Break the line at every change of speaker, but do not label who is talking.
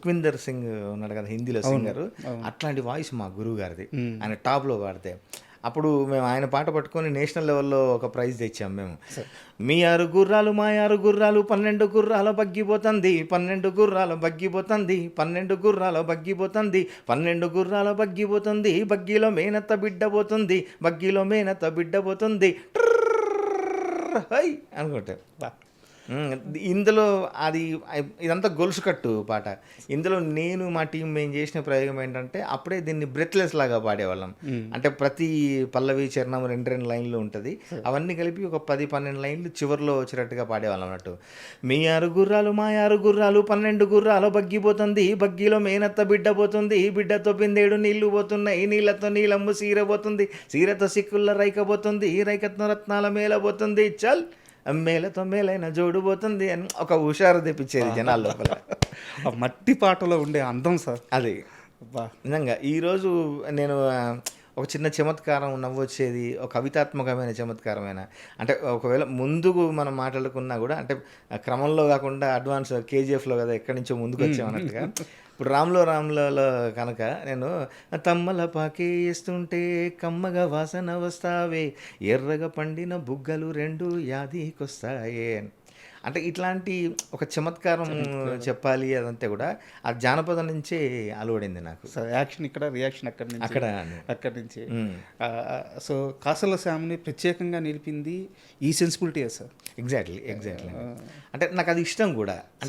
సుఖ్విందర్ సింగ్ ఉన్నాడు కదా హిందీలో సింగర్, అట్లాంటి వాయిస్ మా గురువు గారిది. ఆయన టాప్లో పాడితే అప్పుడు మేము ఆయన పాట పట్టుకొని నేషనల్ లెవెల్లో ఒక ప్రైజ్ తెచ్చాం మేము. మీ 6 గుర్రాలు మా 6 గుర్రాలు 12 గుర్రాల బగ్గిపోతుంది, 12 గుర్రాల బగ్గిపోతుంది, 12 గుర్రాల బగ్గిపోతుంది, 12 గుర్రాల బగ్గిపోతుంది, బగ్గీలో మేనత్త బిడ్డ పోతుంది, బగ్గీలో మేనత్త బిడ్డ పోతుంది హై అనుకుంటే. ఇందులో అది ఇదంతా గొలుసు కట్టు పాట. ఇందులో నేను మా టీం మేము చేసిన ప్రయోగం ఏంటంటే అప్పుడే దీన్ని బ్రెత్లెస్ లాగా పాడేవాళ్ళం. అంటే ప్రతి పల్లవి చరణం 2 లైన్లు ఉంటుంది, అవన్నీ కలిపి ఒక 10-12 లైన్లు చివరిలో వచ్చేటట్టుగా పాడేవాళ్ళం అన్నట్టు. మీ 6 గుర్రాలు మా 6 గుర్రాలు 12 గుర్రాలు బగ్గిపోతుంది, బగ్గీలో మేనత్త బిడ్డ పోతుంది, బిడ్డతో బిందేడు నీళ్లు పోతున్నాయి, నీళ్లతో నీలమ్ము సీర పోతుంది, సీరతో సిక్కుల రైక పోతుంది, రైకత్న రత్నాల మేల పోతుంది, చల్ మేలతో మేలైన జోడు పోతుంది అని ఒక హుషారు తెప్పించేది జనాల లోపల.
ఆ మట్టి పాటలో ఉండే అందం సార్
అది నిజంగా. ఈరోజు నేను ఒక చిన్న చమత్కారం నవ్వొచ్చేది, ఒక కవితాత్మకమైన చమత్కారమైన, అంటే ఒకవేళ ముందుకు మనం మాట్లాడుకున్నా కూడా అంటే క్రమంలో కాకుండా అడ్వాన్స్ కేజీఎఫ్లో కదా ఎక్కడి నుంచో ముందుకు వచ్చామన్నట్టుగా. ఇప్పుడు రామ్లో కనుక నేను తమ్మల పాకే వేస్తుంటే కమ్మగా వాసన వస్తావే, ఎర్రగా పండిన బుగ్గలు 2 యాదికొస్తాయే, అంటే ఇట్లాంటి ఒక చమత్కారం చెప్పాలి. అదంతా కూడా ఆ జానపదం నుంచే అలవడింది నాకు.
యాక్షన్ ఇక్కడ, రియాక్షన్ అక్కడి నుంచి. సో కాసల శ్యామ్ని ప్రత్యేకంగా నిలిపింది ఈ సెన్సిబిలిటీ సార్.
ఎగ్జాక్ట్లీ అంటే నాకు అది ఇష్టం కూడా.